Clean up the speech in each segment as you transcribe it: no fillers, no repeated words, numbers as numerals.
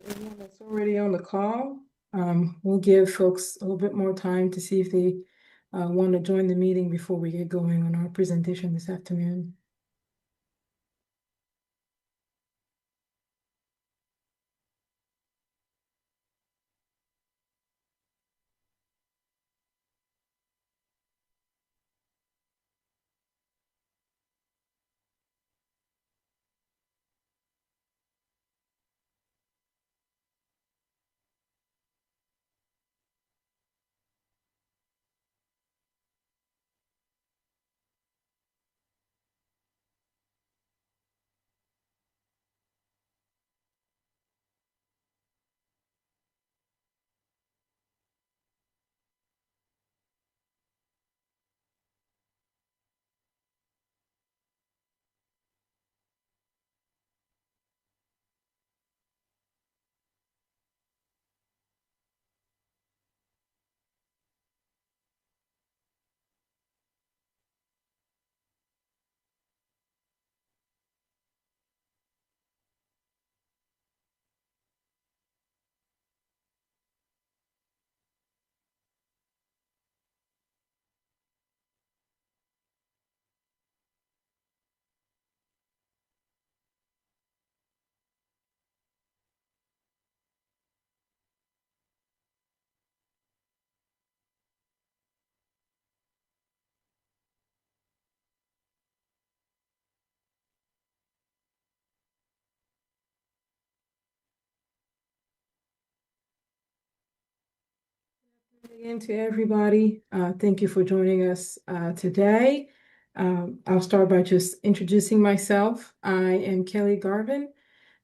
Everyone that's already on the call. We'll give folks a little bit more time to see if they want to join the meeting before we get going on our presentation this afternoon. Again to everybody, thank you for joining us today. I'll start by just introducing myself. I am Kelly Garvin.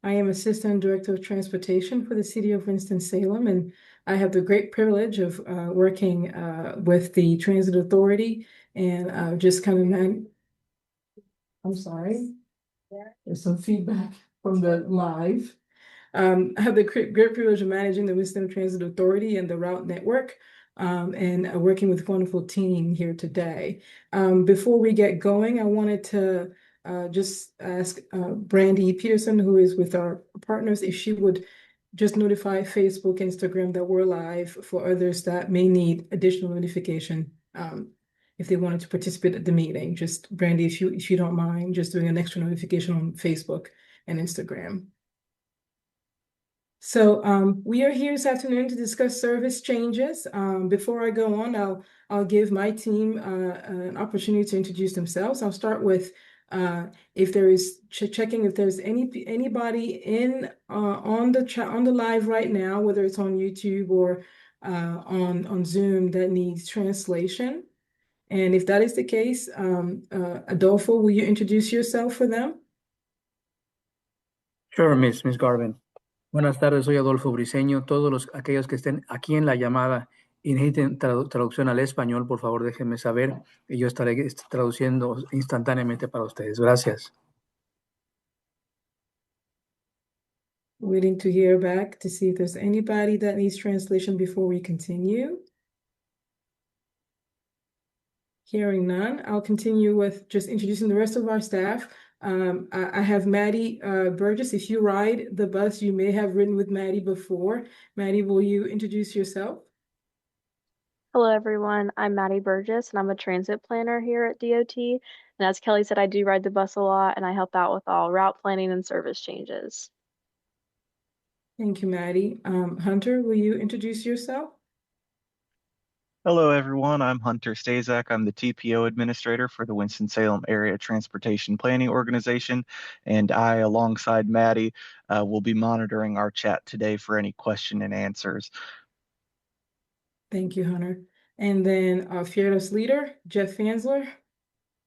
I am Assistant Director of Transportation for the City of Winston-Salem, and I have the great privilege of working with the Transit Authority and just kind of, I'm sorry, there's some feedback from the live. I have the great privilege of managing the Winston Transit Authority and the route network, and working with a wonderful team here today. Before we get going, I wanted to just ask Brandy Peterson, who is with our partners, if she would just notify Facebook, Instagram that we're live for others that may need additional notification if they wanted to participate at the meeting. Just Brandy, if you don't mind, just doing an extra notification on Facebook and Instagram. So we are here this afternoon to discuss service changes. Before I go on, I'll give my team an opportunity to introduce themselves. I'll start with if there is checking if there's anybody in on the live right now, whether it's on YouTube or on Zoom, that needs translation. And if that is the case, Adolfo, will you introduce yourself for them? Sure, Miss Garvin. Buenas tardes, soy Adolfo Briceño. Aquellos que estén aquí en la llamada y necesiten traducción al español, por favor déjenme saber y yo estaré traduciendo instantáneamente para ustedes. Gracias. Waiting to hear back to see if there's anybody that needs translation before we continue. Hearing none, I'll continue with just introducing the rest of our staff. I have Maddie Burgess. If you ride the bus, you may have ridden with Maddie before. Maddie, will you introduce yourself? Hello, everyone. I'm Maddie Burgess, and I'm a transit planner here at DOT. And as Kelly said, I do ride the bus a lot, and I help out with all route planning and service changes. Thank you, Maddie. Hunter, will you introduce yourself? Hello, everyone. I'm Hunter Stazak. I'm the TPO administrator for the Winston-Salem Area Transportation Planning Organization, and I, alongside Maddie, will be monitoring our chat today for any question and answers. Thank you, Hunter. And then our fearless leader, Jeff Fansler.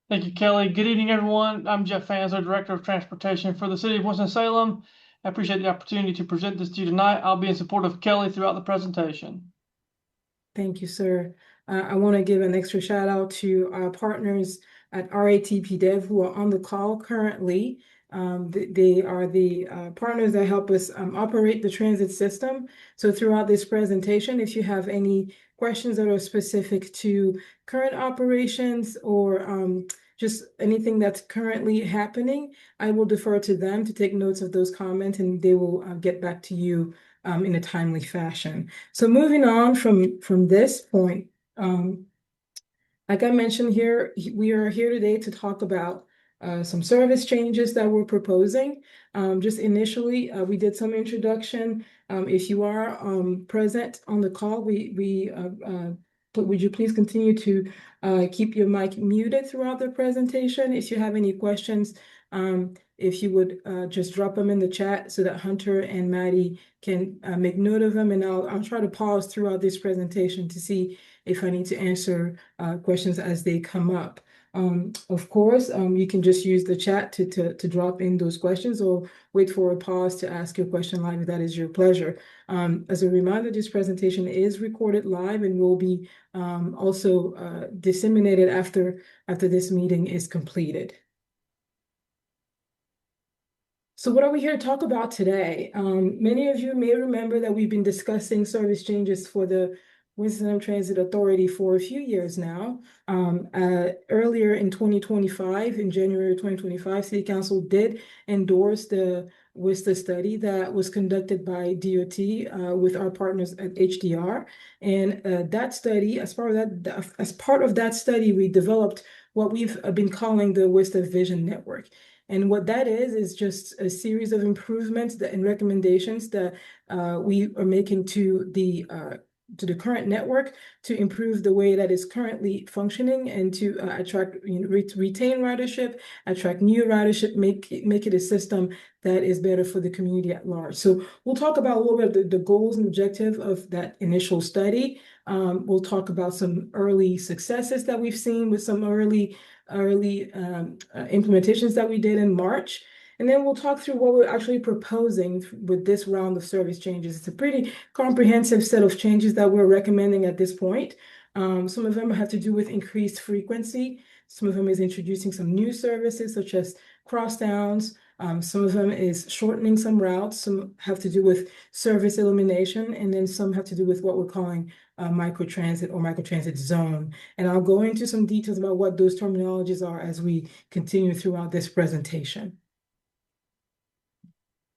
Thank you, Kelly. Good evening, everyone. I'm Jeff Fansler, Director of Transportation for the City of Winston-Salem. I appreciate the opportunity to present this to you tonight. I'll be in support of Kelly throughout the presentation. Thank you, sir. I want to give an extra shout out to our partners at RATP Dev who are on the call currently. They are the partners that help us operate the transit system. So throughout this presentation, if you have any questions that are specific to current operations or just anything that's currently happening, I will defer to them to take notes of those comments, and they will get back to you in a timely fashion. So moving on from this point, like I mentioned here, we are here today to talk about some service changes that we're proposing. Just initially, we did some introduction. If you are present on the call, would you please continue to keep your mic muted throughout the presentation? If you have any questions, if you would just drop them in the chat so that Hunter and Maddie can make note of them, and I'll try to pause throughout this presentation to see if I need to answer questions as they come up. Of course, you can just use the chat to drop in those questions, or wait for a pause to ask your question live if that is your pleasure. As a reminder, this presentation is recorded live and will be also disseminated after this meeting is completed. So what are we here to talk about today? Many of you may remember that we've been discussing service changes for the Winston-Salem Transit Authority for a few years now. Earlier in 2025, in January 2025, City Council did endorse the WSTA study that was conducted by DOT with our partners at HDR. And that study, as part of that study, we developed what we've been calling the WSTA Vision Network. And what that is just a series of improvements and recommendations that we are making to the current network to improve the way that is currently functioning, and to attract, retain ridership, attract new ridership, make it a system that is better for the community at large. So we'll talk about a little bit of the goals and objective of that initial study. We'll talk about some early successes that we've seen with some early implementations that we did in March. And then we'll talk through what we're actually proposing with this round of service changes. It's a pretty comprehensive set of changes that we're recommending at this point. Some of them have to do with increased frequency. Some of them is introducing some new services such as crosstowns. Some of them is shortening some routes. Some have to do with service elimination, and then some have to do with what we're calling microtransit or microtransit zone. And I'll go into some details about what those terminologies are as we continue throughout this presentation.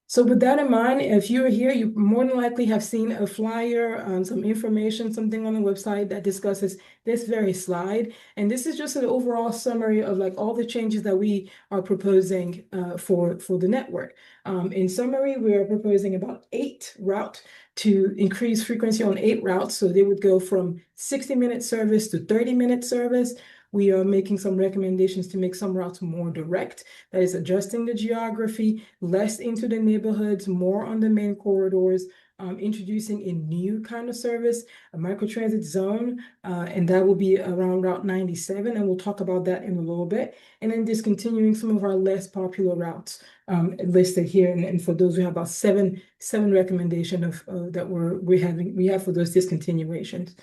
So with that in mind, if you're here, you more than likely have seen a flyer, some information, something on the website that discusses this very slide. And this is just an overall summary of like all the changes that we are proposing for the network. In summary, we are proposing about 8 routes to increase frequency on 8 routes. So they would go from 60-minute service to 30-minute service. We are making some recommendations to make some routes more direct. That is adjusting the geography, less into the neighborhoods, more on the main corridors, introducing a new kind of service, a microtransit zone, and that will be around Route 97, and we'll talk about that in a little bit. And then discontinuing some of our less popular routes listed here. And for those, we have about seven recommendations that we have for those discontinuations.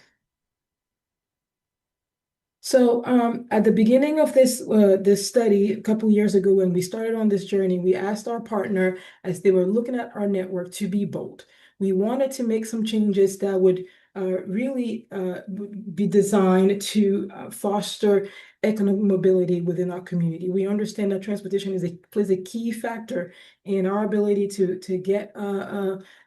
So at the beginning of this study, a couple years ago, when we started on this journey, we asked our partner, as they were looking at our network, to be bold. We wanted to make some changes that would really be designed to foster economic mobility within our community. We understand that transportation plays a key factor in our ability to get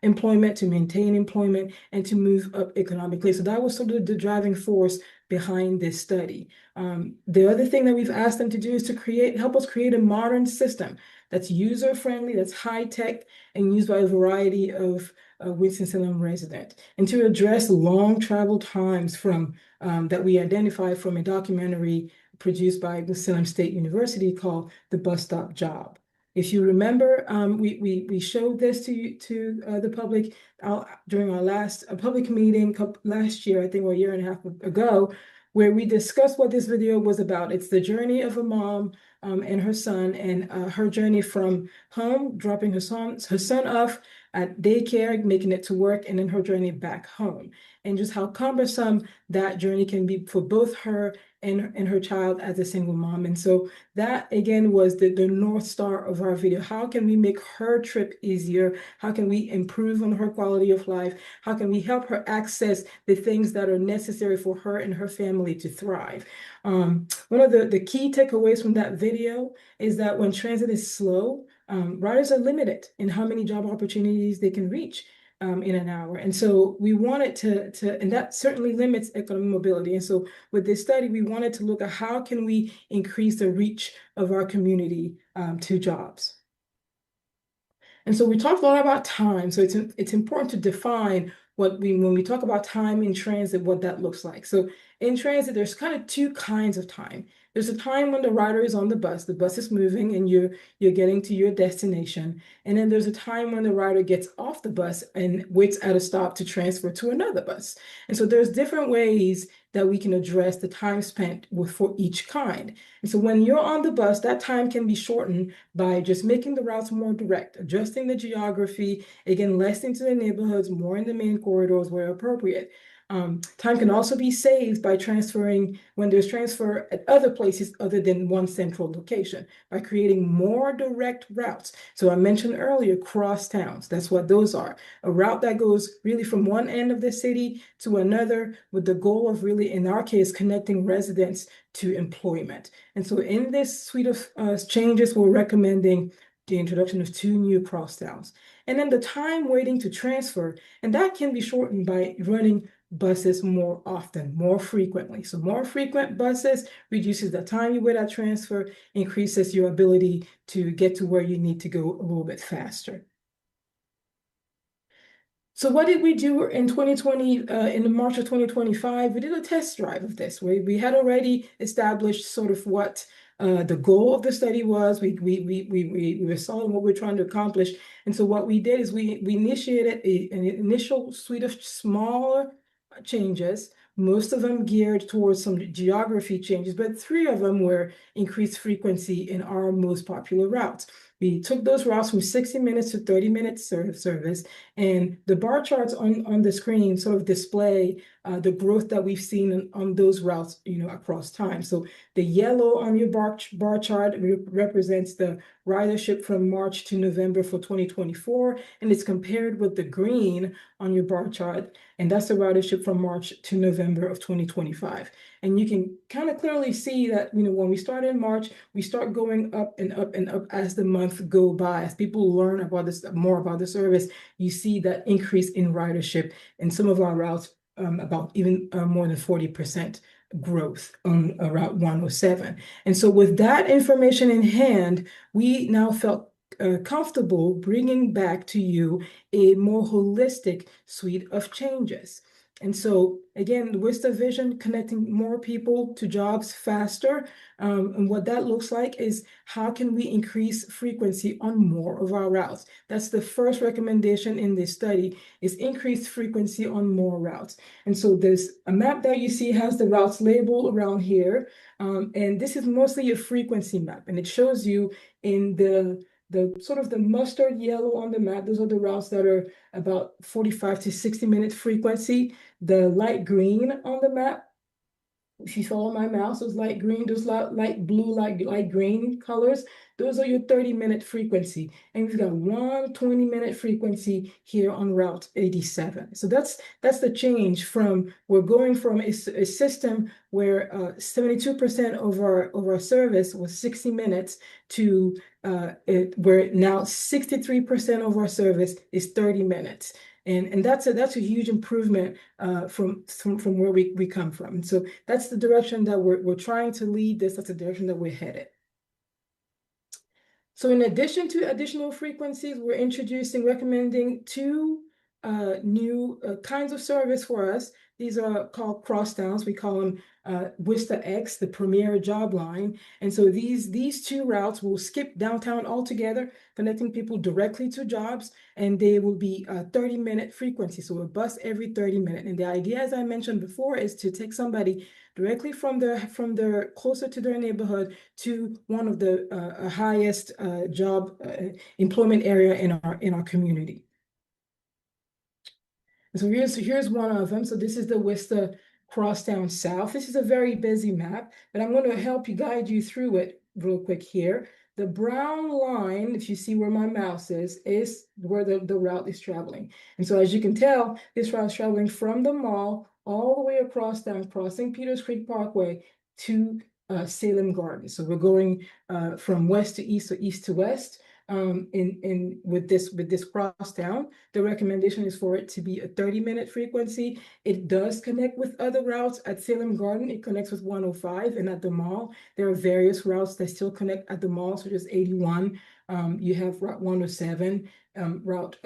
employment, to maintain employment, and to move up economically. So that was sort of the driving force behind this study. The other thing that we've asked them to do is to help us create a modern system that's user-friendly, that's high-tech, and used by a variety of Winston-Salem residents, and to address long travel times from that we identified from a documentary produced by Winston-Salem State University called The Bus Stop Job. If you remember, we showed this to the public during our last public meeting last year, I think, or a year and a half ago, where we discussed what this video was about. It's the journey of a mom and her son, and her journey from home, dropping her son off at daycare, making it to work, and then her journey back home, and just how cumbersome that journey can be for both her and her child as a single mom. And so that, again, was the North Star of our video. How can we make her trip easier? How can we improve on her quality of life? How can we help her access the things that are necessary for her and her family to thrive? One of the key takeaways from that video is that when transit is slow, riders are limited in how many job opportunities they can reach in an hour. And so we wanted and that certainly limits economic mobility. And so with this study, we wanted to look at how can we increase the reach of our community to jobs. And so we talked a lot about time. So it's important to define when we talk about time in transit, what that looks like. So in transit, there's kind of two kinds of time. There's a time when the rider is on the bus is moving and you're getting to your destination. And then there's a time when the rider gets off the bus and waits at a stop to transfer to another bus. And so there's different ways that we can address the time spent for each kind. And so when you're on the bus, that time can be shortened by just making the routes more direct, adjusting the geography, again, less into the neighborhoods, more in the main corridors where appropriate. Time can also be saved by transferring when there's transfer at other places other than one central location by creating more direct routes. So I mentioned earlier, cross towns. That's what those are. A route that goes really from one end of the city to another with the goal of really, in our case, connecting residents to employment. And so in this suite of changes, we're recommending the introduction of 2 new cross towns. And then the time waiting to transfer, and that can be shortened by running buses more often, more frequently. So more frequent buses reduces the time you wait at transfer, increases your ability to get to where you need to go a little bit faster. So what did we do in 2020, in March of 2025? We did a test drive of this. We had already established sort of what the goal of the study was. We were solid what we're trying to accomplish. And so what we did is we initiated an initial suite of smaller changes, most of them geared towards some geography changes, but 3 of them were increased frequency in our most popular routes. We took those routes from 60 minutes to 30 minutes service, and the bar charts on the screen sort of display the growth that we've seen on those routes, across time. So the yellow on your bar chart represents the ridership from March to November for 2024, and it's compared with the green on your bar chart, and that's the ridership from March to November of 2025. And you can kind of clearly see that, when we start in March, we start going up and up and up as the months go by. As people learn about this, more about the service, you see that increase in ridership in some of our routes, about even more than 40% growth on Route 107. And so with that information in hand, we now felt comfortable bringing back to you a more holistic suite of changes. And so, again, the WSTA vision, connecting more people to jobs faster. And what that looks like is how can we increase frequency on more of our routes? That's the first recommendation in this study, is increased frequency on more routes. And so there's a map that you see has the routes labeled around here. And this is mostly a frequency map. And it shows you in the sort of the mustard yellow on the map, those are the routes that are about 45 to 60-minute frequency. The light green on the map, if you follow my mouse, those light green, those light blue, light green colors, those are your 30-minute frequency. And we've got 1 20-minute frequency here on Route 87. So that's the change from, we're going from a system where 72% of our service was 60 minutes to where now 63% of our service is 30 minutes. And that's a huge improvement from where we come from. And so that's the direction that we're trying to lead this. That's the direction that we're headed. So in addition to additional frequencies, we're recommending 2 new kinds of service for us. These are called crosstowns. We call them WSTA X, the premier job line. And so these 2 routes will skip downtown altogether, connecting people directly to jobs, and they will be 30-minute frequency. So a bus every 30 minutes. And the idea, as I mentioned before, is to take somebody directly from their closer to their neighborhood to one of the highest job employment area in our community. And so here's one of them. So this is the Worcester Crosstown South. This is a very busy map, but I'm going to help you guide you through it real quick here. The brown line, if you see where my mouse is where the route is traveling. And so as you can tell, this route is traveling from the mall all the way across down, crossing Peters Creek Parkway to Salem Gardens. So we're going from west to east or east to west. With this cross town, the recommendation is for it to be a 30-minute frequency. It does connect with other routes. At Salem Garden, it connects with 105, and at the mall, there are various routes that still connect at the mall, such as 81. You have Route 107, Route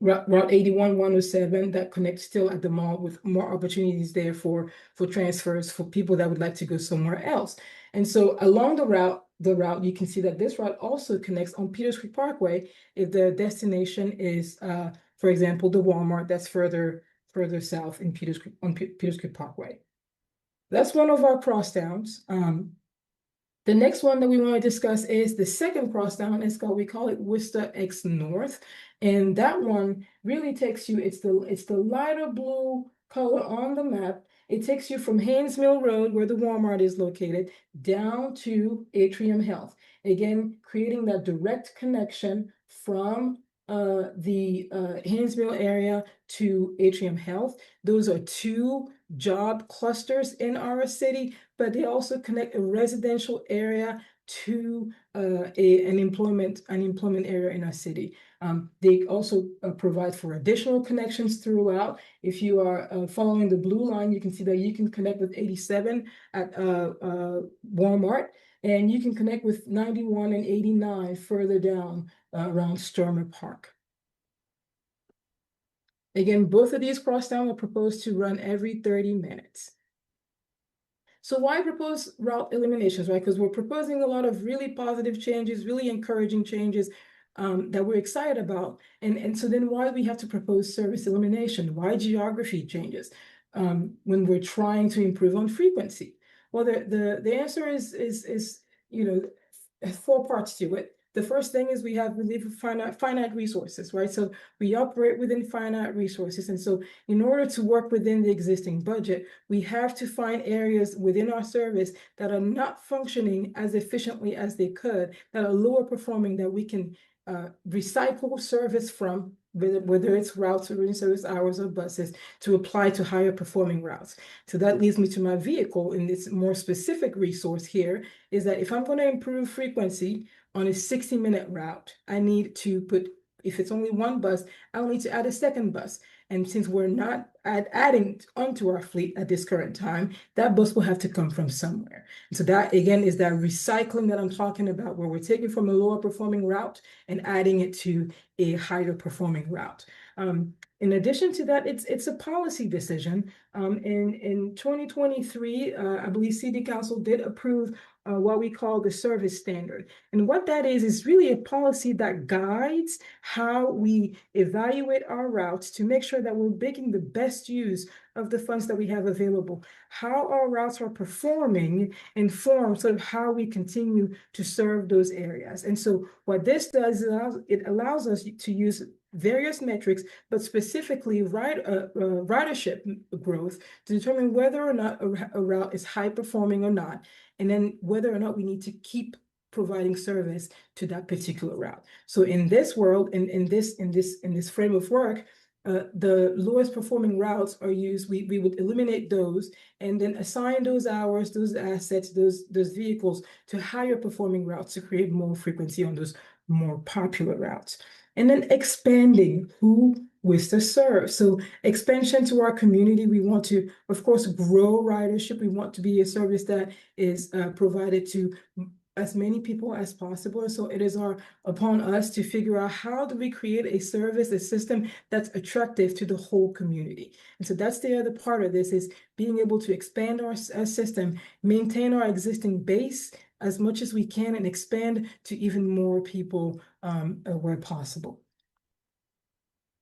81, 107 that connects still at the mall, with more opportunities there for transfers for people that would like to go somewhere else. And so along the route, you can see that this route also connects on Peters Creek Parkway if the destination is, for example, the Walmart that's further south in Peters Creek Parkway. That's one of our crosstowns. The next one that we want to discuss is the second crosstown. We call it Worcester X North. And that one really takes you, it's the lighter blue color on the map. It takes you from Haynes Mill Road, where the Walmart is located, down to Atrium Health. Again, creating that direct connection from the Haynes Mill area to Atrium Health. Those are two job clusters in our city, but they also connect a residential area to an employment area in our city. They also provide for additional connections throughout. If you are following the blue line, you can see that you can connect with 87 at Walmart, and you can connect with 91 and 89 further down around Stormer Park. Again, both of these crosstowns are proposed to run every 30 minutes. So why propose route eliminations, right? Because we're proposing a lot of really positive changes, really encouraging changes that we're excited about. And so then why do we have to propose service elimination? Why geography changes when we're trying to improve on frequency? Well, the answer is four parts to it. The first thing is we live with finite resources, right? So we operate within finite resources. And so in order to work within the existing budget, we have to find areas within our service that are not functioning as efficiently as they could, that are lower performing, that we can recycle service from, whether it's routes or in service hours or buses, to apply to higher performing routes. So that leads me to my vehicle. In this more specific resource here is that if I'm going to improve frequency on a 60-minute route, I need to put, if it's only one bus, I'll need to add a second bus. And since we're not adding onto our fleet at this current time, that bus will have to come from somewhere. And so that, again, is that recycling that I'm talking about, where we're taking from a lower performing route and adding it to a higher performing route. In addition to that, it's a policy decision. In 2023, I believe City Council did approve what we call the service standard. And what that is really a policy that guides how we evaluate our routes to make sure that we're making the best use of the funds that we have available. How our routes are performing informs sort of how we continue to serve those areas. And so what this does is it allows us to use various metrics, but specifically ridership growth, to determine whether or not a route is high performing or not, and then whether or not we need to keep providing service to that particular route. So in this world, in this frame of work, the lowest performing routes are used. We would eliminate those and then assign those hours, those assets, those vehicles to higher performing routes to create more frequency on those more popular routes. And then expanding who Worcester serves. So expansion to our community. We want to, of course, grow ridership. We want to be a service that is provided to as many people as possible. So it is upon us to figure out how do we create a service, a system that's attractive to the whole community. And so that's the other part of this, is being able to expand our system, maintain our existing base as much as we can, and expand to even more people where possible.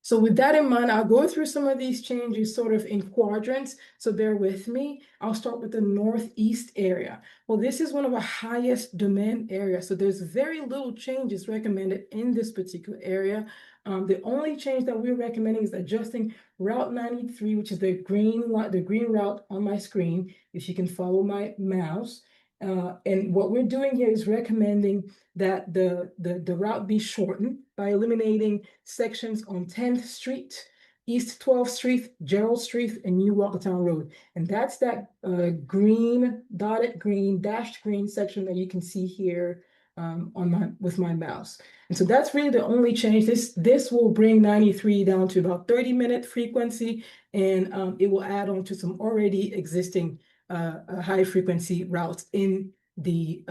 So with that in mind, I'll go through some of these changes sort of in quadrants, so bear with me. I'll start with the Northeast area. Well, this is one of our highest demand areas, so there's very little changes recommended in this particular area. The only change that we're recommending is adjusting Route 93, which is the green route on my screen, if you can follow my mouse. And what we're doing here is recommending that the route be shortened by eliminating sections on 10th Street, East 12th Street, Gerald Street, and New Walkertown Road. And that's that dashed green section that you can see here with my mouse. And so that's really the only change. This will bring 93 down to about 30-minute frequency, and it will add on to some already existing high frequency routes in the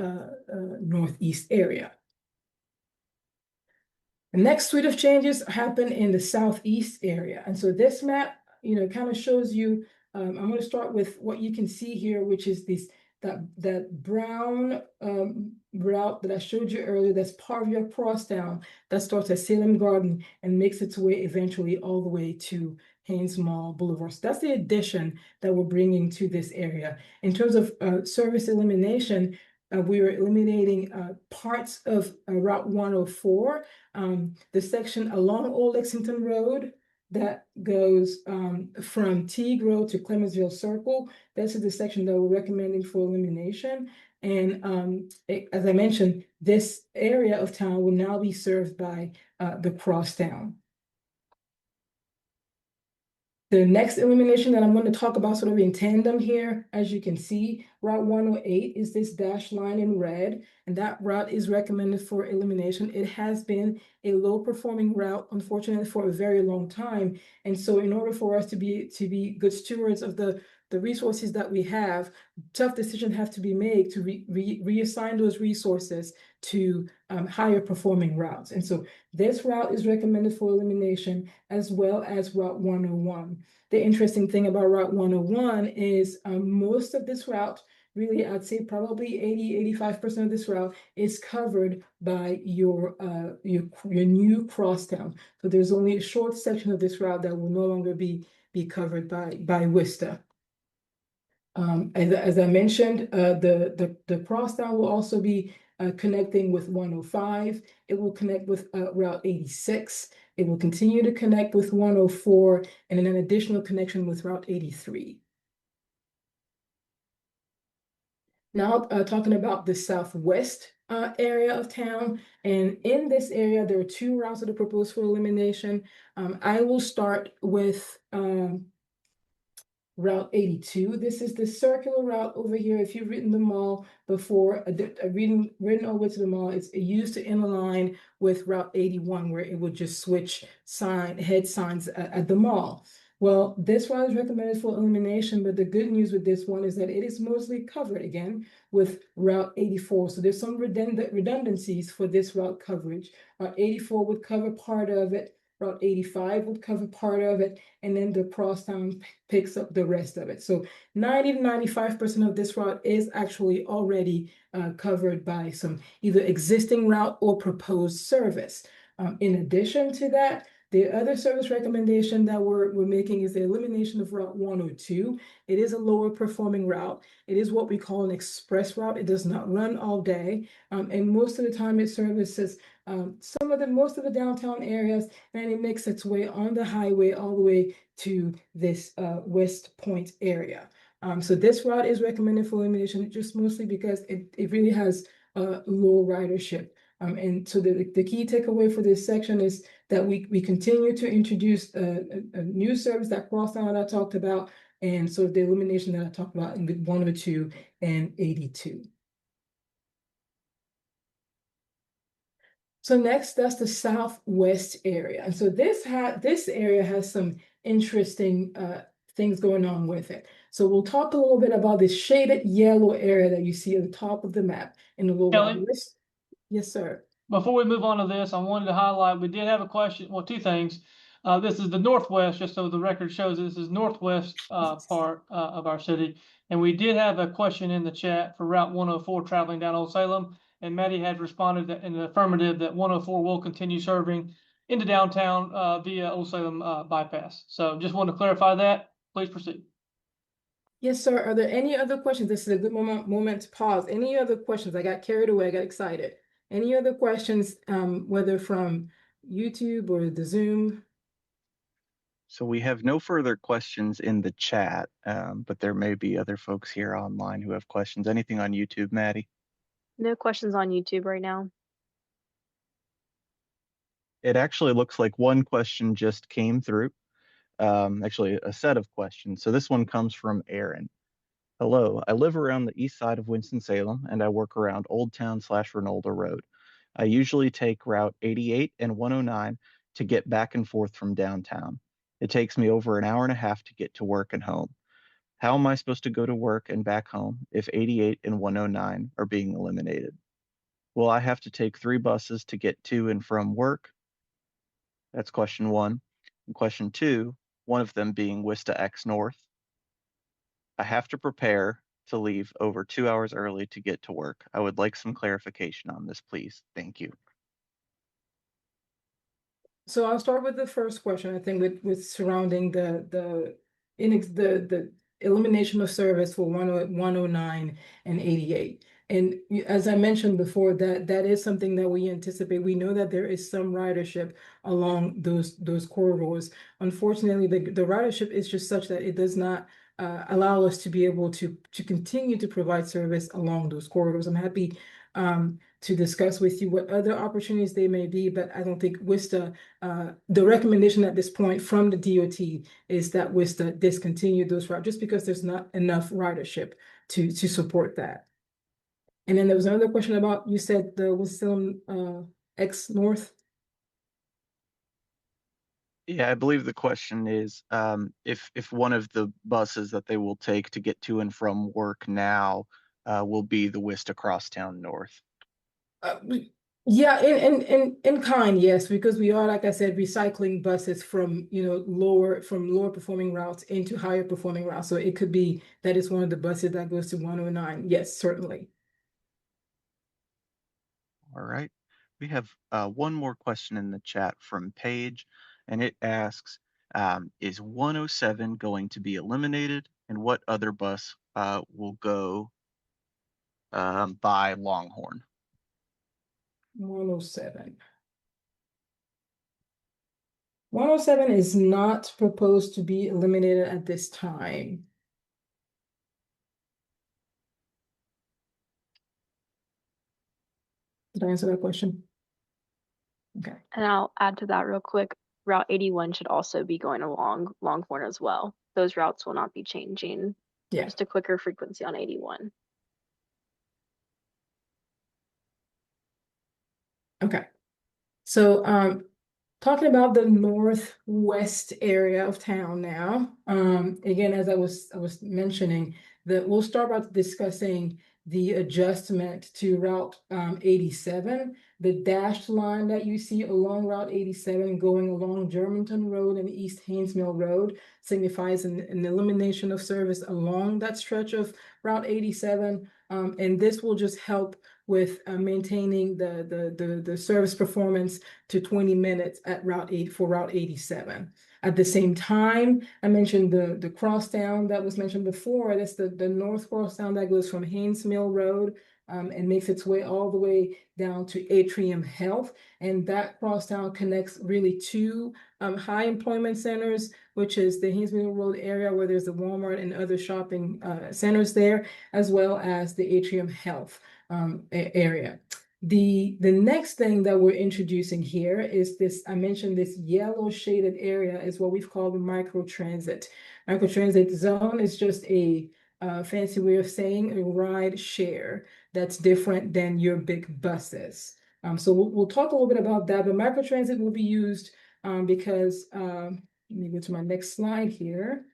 Northeast area. The next suite of changes happen in the Southeast area. And so this map, kind of shows you, I'm going to start with what you can see here, which is that brown route that I showed you earlier, that's part of your crosstown that starts at Salem Garden and makes its way eventually all the way to Haynes Mall Boulevard. So that's the addition that we're bringing to this area. In terms of service elimination, we are eliminating parts of Route 104, the section along Old Lexington Road that goes from Teague Road to Clementsville Circle. This is the section that we're recommending for elimination. And as I mentioned, this area of town will now be served by the crosstown. The next elimination that I'm going to talk about sort of in tandem here, as you can see, Route 108 is this dashed line in red, and that route is recommended for elimination. It has been a low-performing route, unfortunately, for a very long time. And so in order for us to be good stewards of the resources that we have, tough decisions have to be made to reassign those resources to higher performing routes. And so this route is recommended for elimination, as well as Route 101. The interesting thing about Route 101 is most of this route, really, I'd say probably 85% of this route is covered by your new crosstown. So there's only a short section of this route that will no longer be covered by WSTA. As I mentioned, the crosstown will also be connecting with 105. It will connect with Route 86. It will continue to connect with 104, and then an additional connection with Route 83. Now, talking about the southwest area of town, and in this area, there are two routes that are proposed for elimination. I will start with Route 82. This is the circular route over here. If you've written the mall before, written over to the mall, it used to interline with Route 81, where it would just switch head signs at the mall. Well, this route is recommended for elimination, but the good news with this one is that it is mostly covered again with Route 84. So there's some redundancies for this route coverage. Route 84 would cover part of it. Route 85 would cover part of it, and then the crosstown picks up the rest of it. So 90 to 95% of this route is actually already covered by some either existing route or proposed service. In addition to that, the other service recommendation that we're making is the elimination of Route 102. It is a lower performing route. It is what we call an express route. It does not run all day, and most of the time it services most of the downtown areas, and it makes its way on the highway all the way to this West Point area. So this route is recommended for elimination just mostly because it really has low ridership. And so the key takeaway for this section is that we continue to introduce a new service, that crosstown that I talked about, and so the elimination that I talked about in 102 and 82. So next, that's the southwest area. And so this area has some interesting things going on with it. So we'll talk a little bit about this shaded yellow area that you see at the top of the map in the little Kelly? list. Yes, sir. Before we move on to this, I wanted to highlight, we did have a question, well, two things. This is the northwest, just so the record shows this is northwest part of our city. And we did have a question in the chat for Route 104 traveling down Old Salem. And Maddie had responded that in the affirmative that 104 will continue serving into downtown via Old Salem bypass. So just wanted to clarify that. Please proceed. Yes, sir. Are there any other questions? This is a good moment to pause. Any other questions? I got carried away. I got excited. Any other questions, whether from YouTube or the Zoom? So we have no further questions in the chat, but there may be other folks here online who have questions. Anything on YouTube, Maddie? No questions on YouTube right now. It actually looks like one question just came through, actually a set of questions. So this one comes from Aaron. Hello, I live around the east side of Winston-Salem and I work around Old Town/Ronaldo Road. I usually take Route 88 and 109 to get back and forth from downtown. It takes me over an hour and a half to get to work and home. How am I supposed to go to work and back home if 88 and 109 are being eliminated? Will I have to take 3 buses to get to and from work? That's question 1. And question 2, one of them being WSTA X North. I have to prepare to leave over 2 hours early to get to work. I would like some clarification on this, please. Thank you. So I'll start with the first question, I think with surrounding the elimination of service for 109 and 88. And as I mentioned before, that is something that we anticipate. We know that there is some ridership along those corridors. Unfortunately, the ridership is just such that it does not allow us to be able to continue to provide service along those corridors. I'm happy to discuss with you what other opportunities they may be, but I don't think WSTA, the recommendation at this point from the DOT is that WSTA discontinue those routes just because there's not enough ridership to support that. And then there was another question about, you said the Winston-Salem X North. Yeah, I believe the question is if one of the buses that they will take to get to and from work now will be the WSTA Crosstown North. Yeah, in kind, yes, because we are, like I said, recycling buses from lower performing routes into higher performing routes. So it could be that it's one of the buses that goes to 109. Yes, certainly. All right. We have one more question in the chat from Paige, and it asks, is 107 going to be eliminated, and what other bus will go by Longhorn? 107. 107 is not proposed to be eliminated at this time. Did I answer that question? Okay. And I'll add to that real quick. Route 81 should also be going along Longhorn as well. Those routes will not be changing. Yeah. Just a quicker frequency on 81. Okay. So talking about the northwest area of town now. Again, as I was mentioning, that we'll start by discussing the adjustment to Route 87. The dashed line that you see along Route 87 going along Germantown Road and East Haynes Mill Road signifies an elimination of service along that stretch of Route 87. And this will just help with maintaining the service performance to 20 minutes at Route 87. At the same time, I mentioned the crosstown that was mentioned before. That's the north crosstown that goes from Haynes Mill Road and makes its way all the way down to Atrium Health. And that crosstown connects really two high employment centers, which is the Haynes Mill Road area where there's the Walmart and other shopping centers there, as well as the Atrium Health area. The next thing that we're introducing here is this, I mentioned this yellow shaded area is what we've called the microtransit. Microtransit zone is just a fancy way of saying a ride share that's different than your big buses. So we'll talk a little bit about that, but microtransit will be used because, let me go to my next slide here.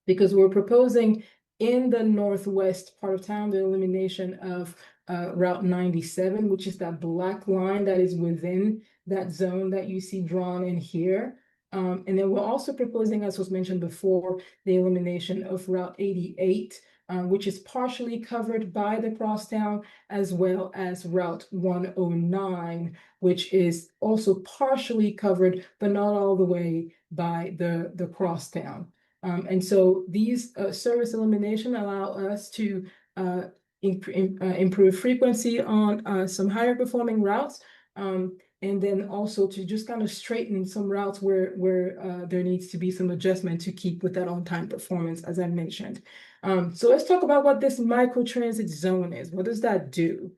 Because we're proposing in the northwest part of town, the elimination of Route 97, which is that black line that is within that zone that you see drawn in here. And then we're also proposing, as was mentioned before, the elimination of Route 88, which is partially covered by the crosstown, as well as Route 109, which is also partially covered, but not all the way by the crosstown. And so these service elimination allow us to improve frequency on some higher performing routes. and then also to just kind of straighten some routes where there needs to be some adjustment to keep with that on-time performance, as I mentioned. So let's talk about what this microtransit zone is. What does that do?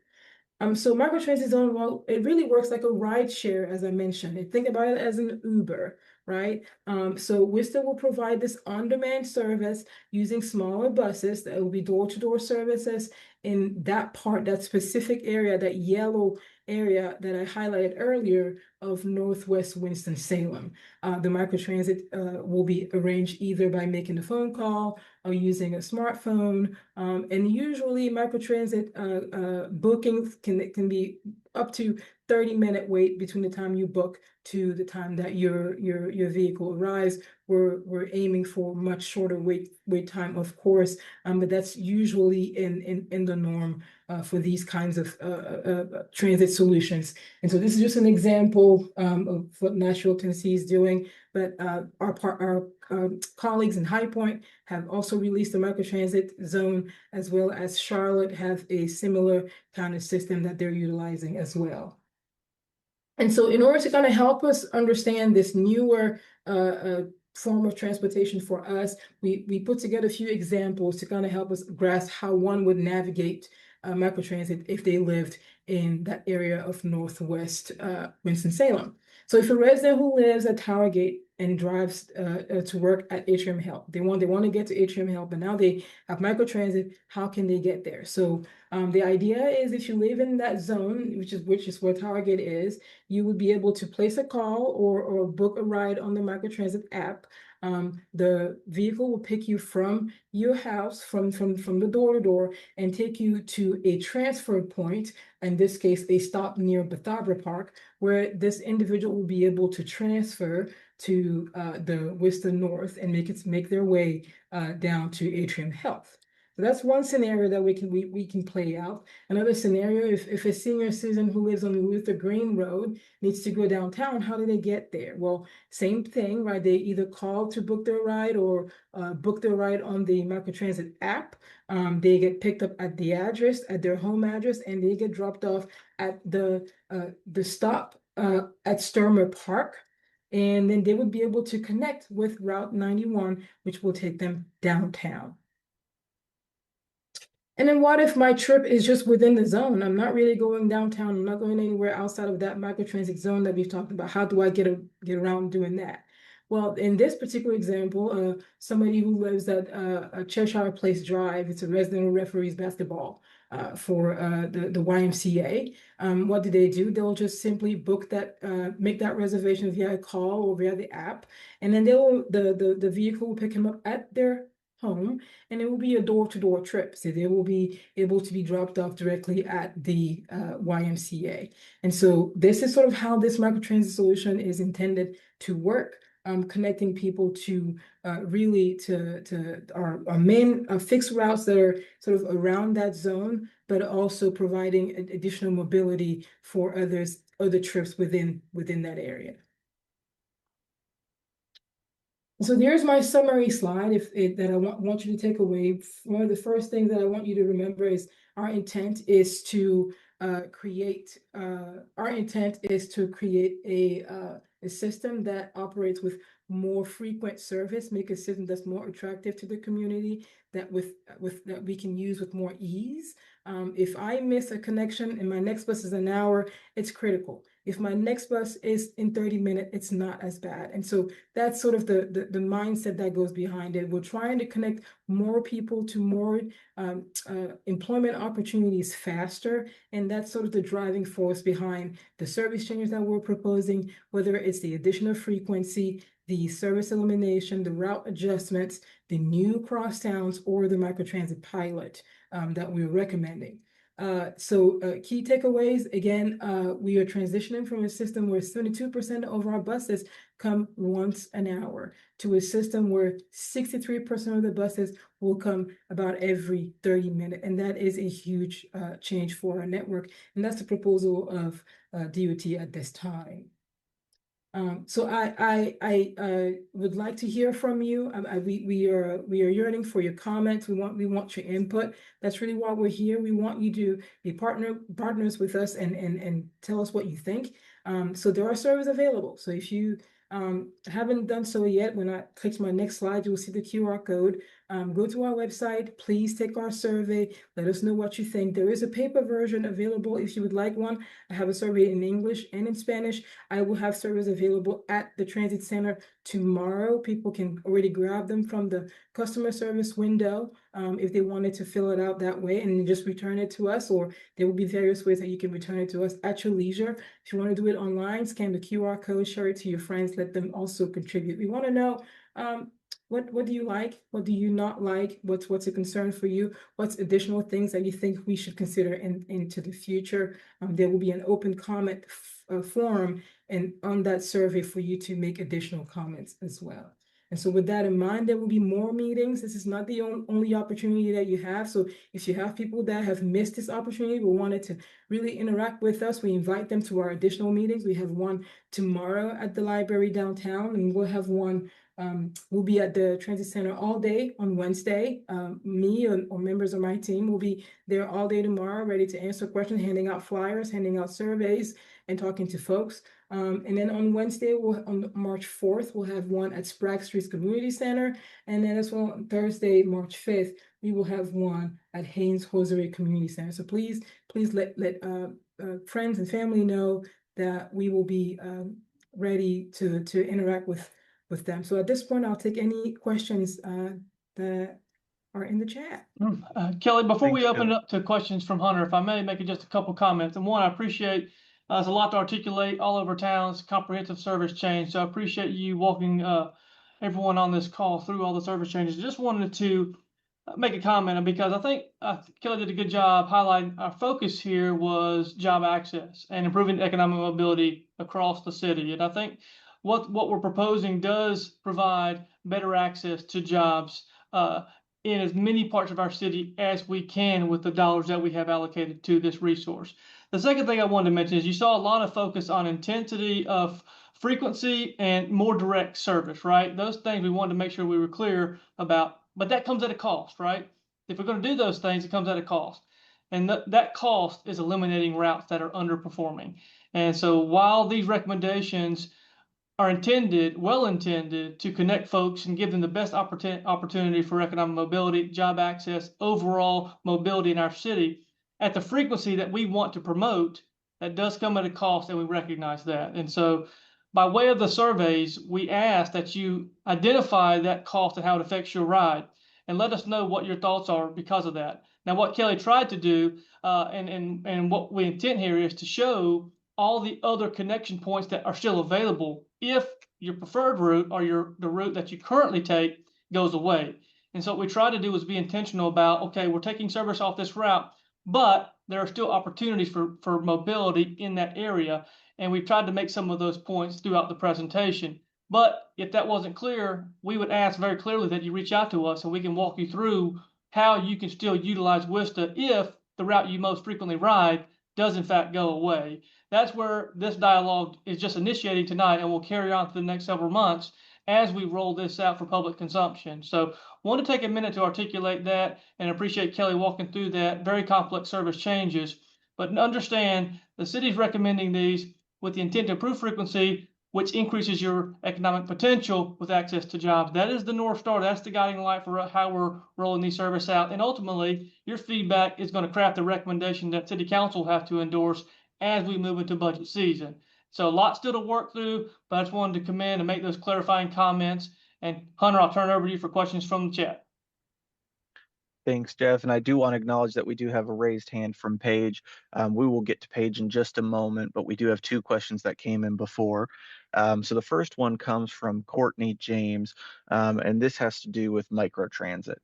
So microtransit zone, well, it really works like a ride share, as I mentioned. And think about it as an Uber, right? So WSTA will provide this on-demand service using smaller buses that will be door-to-door services in that part, that specific area, that yellow area that I highlighted earlier of Northwest Winston-Salem. The microtransit will be arranged either by making a phone call or using a smartphone. And usually microtransit bookings can be up to 30-minute wait between the time you book to the time that your vehicle arrives. We're aiming for much shorter wait time, of course, but that's usually in the norm for these kinds of transit solutions. And so this is just an example of what Nashville, Tennessee is doing, but our colleagues in High Point have also released a microtransit zone, as well as Charlotte have a similar kind of system that they're utilizing as well. And so in order to kind of help us understand this newer form of transportation for us, we put together a few examples to kind of help us grasp how one would navigate microtransit if they lived in that area of Northwest Winston-Salem. So if a resident who lives at Tower Gate and drives to work at Atrium Health, they want to get to Atrium Health, but now they have microtransit, how can they get there? So the idea is if you live in that zone, which is where Tower Gate is, you would be able to place a call or book a ride on the microtransit app. The vehicle will pick you from your house, from the door to door, and take you to a transfer point. In this case, a stop near Bethabara Park, where this individual will be able to transfer to the WSTA North and make their way down to Atrium Health. So that's one scenario that we can play out. Another scenario, if a senior citizen who lives on the Luther Green Road needs to go downtown, how do they get there? Well, same thing, right? They either call to book their ride or book their ride on the microtransit app. They get picked up at the address, at their home address, and they get dropped off at the stop at Sturmer Park. And then they would be able to connect with Route 91, which will take them downtown. And then what if my trip is just within the zone? I'm not really going downtown. I'm not going anywhere outside of that microtransit zone that we've talked about. How do I get around doing that? Well, in this particular example, somebody who lives at Cheshire Place Drive, it's a resident referees basketball for the YMCA. What do? They'll just simply book that, make that reservation via a call or via the app, and then the vehicle will pick him up at their home, and it will be a door-to-door trip. So they will be able to be dropped off directly at the YMCA. And so this is sort of how this microtransit solution is intended to work, connecting people to really to our main fixed routes that are sort of around that zone, but also providing additional mobility for other trips within that area. So there's my summary slide that I want you to take away. One of the first things that I want you to remember is our intent is to create a system that operates with more frequent service, make a system that's more attractive to the community, that we can use with more ease. If I miss a connection and my next bus is an hour, it's critical. If my next bus is in 30 minutes, it's not as bad. And so that's sort of the mindset that goes behind it. We're trying to connect more people to more employment opportunities faster. And that's sort of the driving force behind the service changes that we're proposing, whether it's the addition of frequency, the service elimination, the route adjustments, the new crosstowns, or the microtransit pilot that we're recommending. So key takeaways, again, we are transitioning from a system where 72% of our buses come once an hour to a system where 63% of the buses will come about every 30 minutes. And that is a huge change for our network. And that's the proposal of DOT at this time. So I would like to hear from you. We are yearning for your comments. We want your input. That's really why we're here. We want you to be partners with us and tell us what you think. So there are surveys available. So if you haven't done so yet, when I click to my next slide, you will see the QR code. Go to our website, please take our survey. Let us know what you think. There is a paper version available if you would like one. I have a survey in English and in Spanish. I will have surveys available at the Transit Center tomorrow. People can already grab them from the customer service window if they wanted to fill it out that way and just return it to us, or there will be various ways that you can return it to us at your leisure. If you want to do it online, scan the QR code, share it to your friends, let them also contribute. We want to know what do you like? What do you not like? What's a concern for you? What's additional things that you think we should consider into the future? There will be an open comment forum and on that survey for you to make additional comments as well. And so with that in mind, there will be more meetings. This is not the only opportunity that you have. So if you have people that have missed this opportunity but wanted to really interact with us, we invite them to our additional meetings. We have one tomorrow at the library downtown, and we'll have one we'll be at the Transit Center all day on Wednesday. Me or members of my team will be there all day tomorrow, ready to answer questions, handing out flyers, handing out surveys, and talking to folks. And then on Wednesday, on March 4th, we'll have one at Sprague Street's Community Center. And then as well on Thursday, March 5th, we will have one at Haynes Hosiery Community Center. So please let friends and family know that we will be ready to interact with them. So at this point, I'll take any questions that are in the chat. Kelly, before we Thanks, open Kelly. it up to questions from Hunter, if I may make just a couple comments. And one, I appreciate there's a lot to articulate all over town. It's comprehensive service change. So I appreciate you walking everyone on this call through all the service changes. Just wanted to make a comment because I think Kelly did a good job highlighting our focus here was job access and improving economic mobility across the city. And I think what we're proposing does provide better access to jobs in as many parts of our city as we can with the dollars that we have allocated to this resource. The second thing I wanted to mention is you saw a lot of focus on intensity of frequency and more direct service, right? Those things we wanted to make sure we were clear about, but that comes at a cost, right? If we're going to do those things, it comes at a cost. And that cost is eliminating routes that are underperforming. And so while these recommendations are well intended to connect folks and give them the best opportunity for economic mobility, job access, overall mobility in our city, at the frequency that we want to promote, that does come at a cost, and we recognize that. And so by way of the surveys, we ask that you identify that cost and how it affects your ride, and let us know what your thoughts are because of that. Now, what Kelly tried to do, and what we intend here is to show all the other connection points that are still available if your preferred route or the route that you currently take goes away. And so what we try to do is be intentional about, okay, we're taking service off this route, but there are still opportunities for mobility in that area. And we've tried to make some of those points throughout the presentation. But if that wasn't clear, we would ask very clearly that you reach out to us so we can walk you through how you can still utilize WSTA if the route you most frequently ride does in fact go away. That's where this dialogue is just initiating tonight and will carry on for the next several months as we roll this out for public consumption. So want to take a minute to articulate that and appreciate Kelly walking through that. Very complex service changes, but understand the city's recommending these with the intent to improve frequency, which increases your economic potential with access to jobs. That is the North Star. That's the guiding light for how we're rolling these services out. And ultimately, your feedback is going to craft the recommendation that City Council will have to endorse as we move into budget season. So a lot still to work through, but I just wanted to come in and make those clarifying comments. And Hunter, I'll turn it over to you for questions from the chat. Thanks, Jeff. And I do want to acknowledge that we do have a raised hand from Paige. We will get to Paige in just a moment, but we do have two questions that came in before. So the first one comes from Courtney James, and this has to do with microtransit.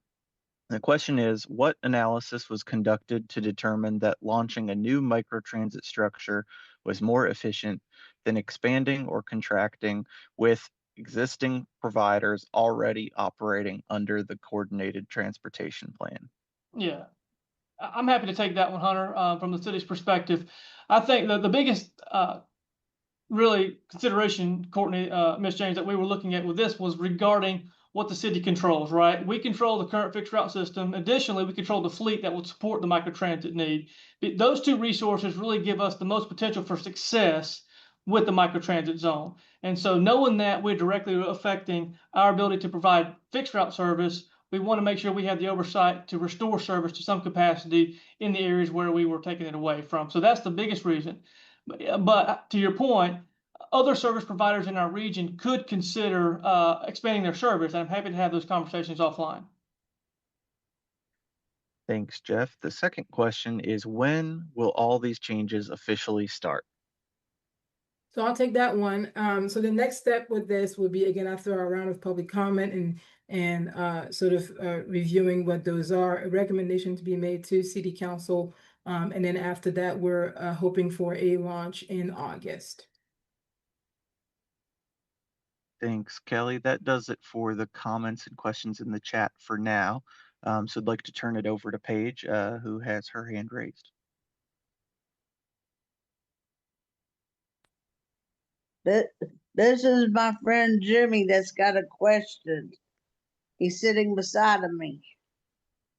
The question is, what analysis was conducted to determine that launching a new microtransit structure was more efficient than expanding or contracting with existing providers already operating under the coordinated transportation plan? Yeah, I'm happy to take that one, Hunter, from the city's perspective. I think the biggest really consideration, Courtney, Ms. James, that we were looking at with this was regarding what the city controls, right? We control the current fixed route system. Additionally, we control the fleet that will support the microtransit need. Those two resources really give us the most potential for success with the microtransit zone. And so knowing that we're directly affecting our ability to provide fixed route service, we want to make sure we have the oversight to restore service to some capacity in the areas where we were taking it away from. So that's the biggest reason. But to your point, other service providers in our region could consider expanding their service. And I'm happy to have those conversations offline. Thanks, Jeff. The second question is, when will all these changes officially start? So I'll take that one. So the next step with this would be, again, after our round of public comment and sort of reviewing what those are, a recommendation to be made to City Council. And then after that, we're hoping for a launch in August. Thanks, Kelly. That does it for the comments and questions in the chat for now. So I'd like to turn it over to Paige, who has her hand raised. This is my friend Jimmy that's got a question. He's sitting beside of me.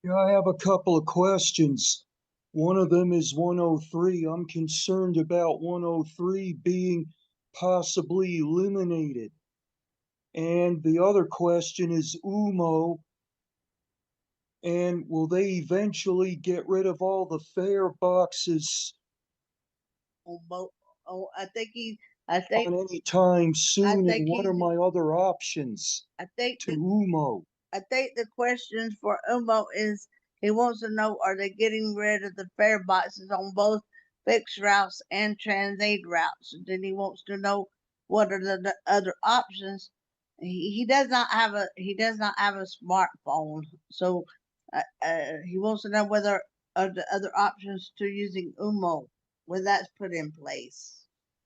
Yeah, I have a couple of questions. One of them is 103. I'm concerned about 103 being possibly eliminated. And the other question is UMO. And will they eventually get rid of all the fare boxes I think on any time soon? And what he's- are my other options I think to UMO? I think the question for Umo is he wants to know, are they getting rid of the fare boxes on both fixed routes and transit routes? And then he wants to know what are the other options. He does not have a smartphone, so he wants to know whether are the other options to using UMO when that's put in place.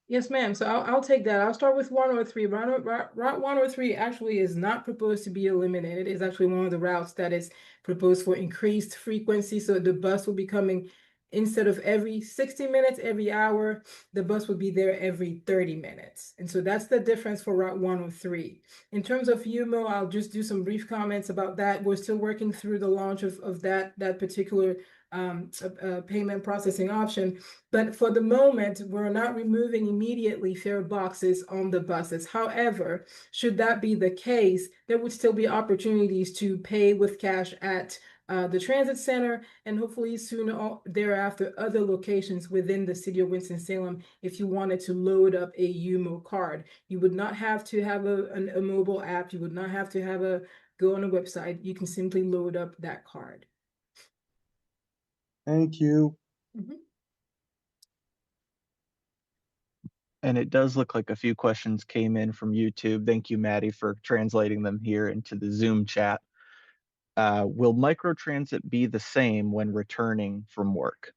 Yes, ma'am. So I'll take that. I'll start with 103. Route 103 actually is not proposed to be eliminated. It's actually one of the routes that is proposed for increased frequency. So the bus will be coming instead of every 60 minutes, every hour, the bus would be there every 30 minutes. And so that's the difference for Route 103. In terms of UMO, I'll just do some brief comments about that. We're still working through the launch of that particular payment processing option. But for the moment, we're not removing immediately fare boxes on the buses. However, should that be the case, there would still be opportunities to pay with cash at the transit center, and hopefully soon thereafter other locations within the city of Winston-Salem if you wanted to load up a UMO card. You would not have to have a mobile app. You would not have to go on a website. You can simply load up that card. Thank you. Mm-hmm. And it does look like a few questions came in from YouTube. Thank you, Maddie, for translating them here into the Zoom chat. Will microtransit be the same when returning from work?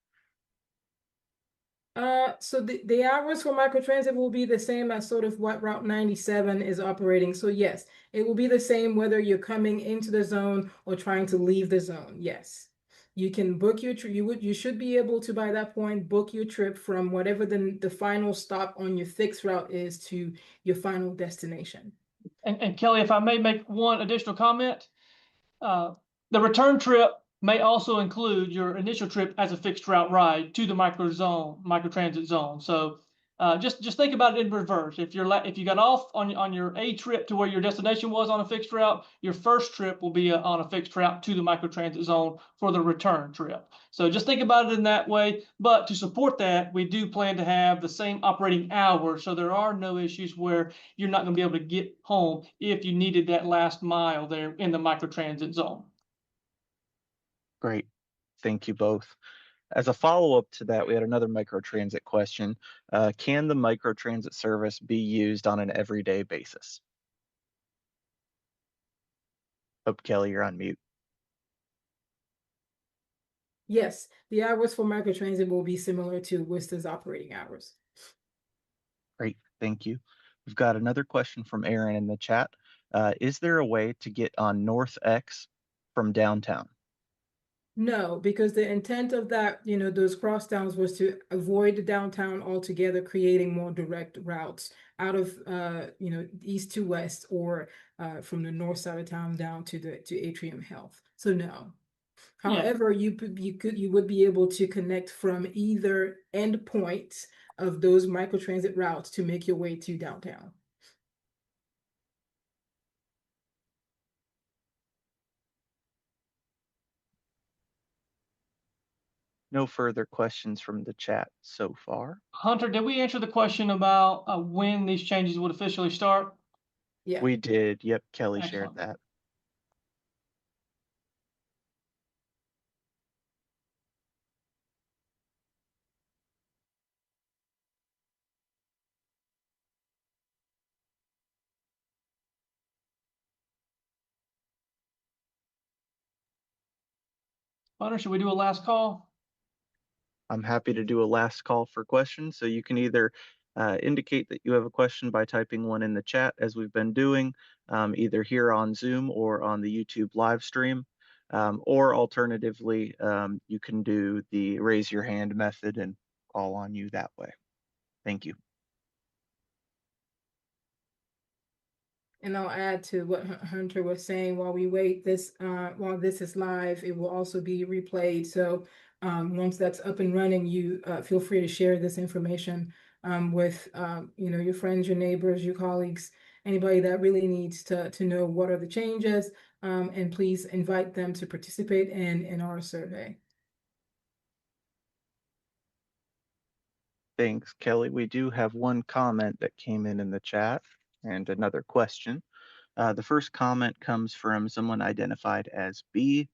So the hours for microtransit will be the same as sort of what Route 97 is operating. So yes, it will be the same whether you're coming into the zone or trying to leave the zone. Yes. You can book your trip. You should be able to, by that point, book your trip from whatever the final stop on your fixed route is to your final destination. And Kelly, if I may make one additional comment, the return trip may also include your initial trip as a fixed route ride to the microtransit zone. So just think about it in reverse. If you got off on your A trip to where your destination was on a fixed route, your first trip will be on a fixed route to the microtransit zone for the return trip. So just think about it in that way. But to support that, we do plan to have the same operating hours, so there are no issues where you're not going to be able to get home if you needed that last mile there in the microtransit zone. Great. Thank you both. As a follow-up to that, we had another microtransit question. Can the microtransit service be used on an everyday basis? Oh, Kelly, you're on mute. Yes, the hours for microtransit will be similar to WSTA's operating hours. Great, thank you. We've got another question from Aaron in the chat. Is there a way to get on North X from downtown? No, because the intent of that, those cross downs was to avoid the downtown altogether, creating more direct routes out of, east to west or from the north side of town down to Atrium Health. So no. However, you would be able to connect from either endpoint of those microtransit routes to make your way to downtown. No further questions from the chat so far. Hunter, did we answer the question about when these changes would officially start? Yeah. We did. Yep, Kelly shared Excellent. that. Hunter, should we do a last call? I'm happy to do a last call for questions. So you can either indicate that you have a question by typing one in the chat, as we've been doing, either here on Zoom or on the YouTube live stream. Or alternatively, you can do the raise your hand method and call on you that way. Thank you. And I'll add to what Hunter was saying while we wait this, while this is live, it will also be replayed. So once that's up and running, you feel free to share this information with your friends, your neighbors, your colleagues, anybody that really needs to know what are the changes, and please invite them to participate in our survey. Thanks, Kelly. We do have one comment that came in the chat and another question. The first comment comes from someone identified as B,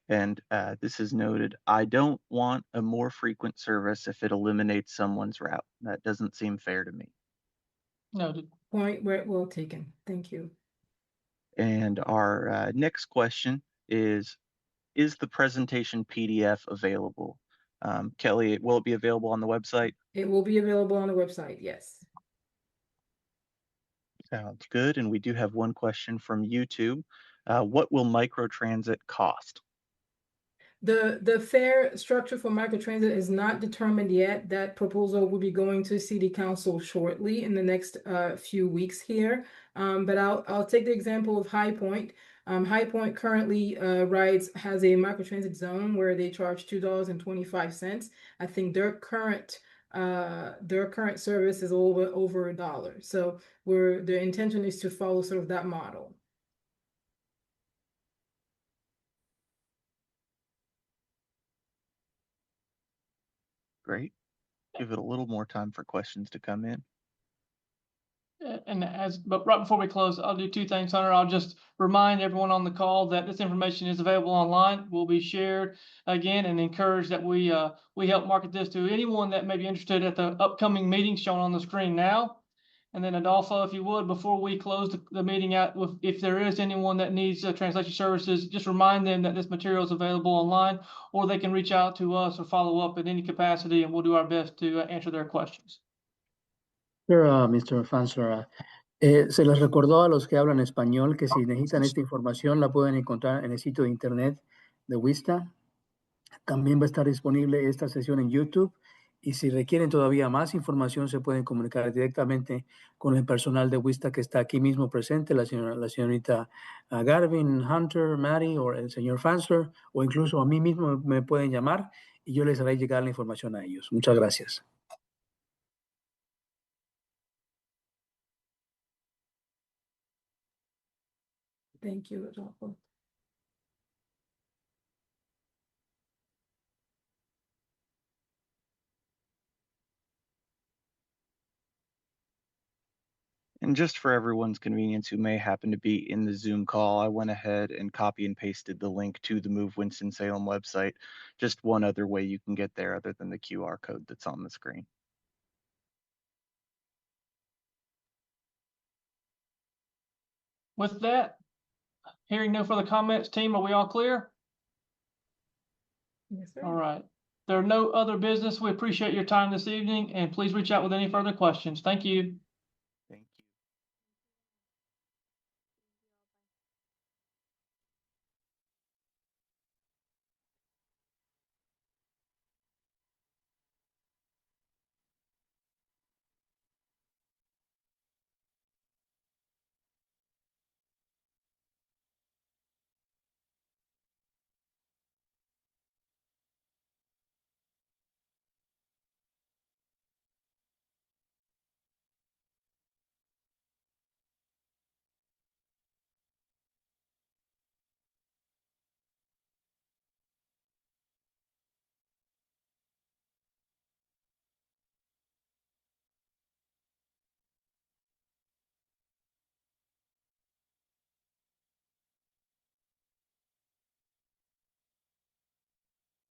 and this is noted: I don't want a more frequent service if it eliminates someone's route. That doesn't seem fair to me. Noted. Point well taken. Thank you. And our next question is the presentation PDF available? Kelly, will it be available on the website? It will be available on the website, yes. Sounds good. And we do have one question from YouTube. What will microtransit cost? The fare structure for microtransit is not determined yet. That proposal will be going to City Council shortly in the next few weeks here. But I'll take the example of High Point. High Point currently has a microtransit zone where they charge $2.25. I think their current service is over $1. So the intention is to follow sort of that model. Great. Give it a little more time for questions to come in. But right before we close, I'll do two things, Hunter. I'll just remind everyone on the call that this information is available online, will be shared again, and encourage that we help market this to anyone that may be interested at the upcoming meeting shown on the screen now. And then Adolfo, if you would, before we close the meeting out, if there is anyone that needs translation services, just remind them that this material is available online, or they can reach out to us or follow up in any capacity, and we'll do our best to answer their questions. Sure, Mr. Fansler. Se les recordó a los que hablan español que si necesitan esta información la pueden encontrar en el sitio de internet de WSTA. También va a estar disponible esta sesión en YouTube. Y si requieren todavía más información, se pueden comunicar directamente con el personal de WSTA que está aquí mismo presente, la señorita Garvin, Hunter, Maddie o el señor Fansler, o incluso a mí mismo me pueden llamar y yo les haré llegar la información a ellos. Muchas gracias. Thank you, Adolfo. And just for everyone's convenience who may happen to be in the Zoom call, I went ahead and copy and pasted the link to the Move Winston-Salem website. Just one other way you can get there other than the QR code that's on the screen. With that, hearing no further comments, team, are we all clear? Yes, sir. All right. There are no other business. We appreciate your time this evening, and please reach out with any further questions. Thank you.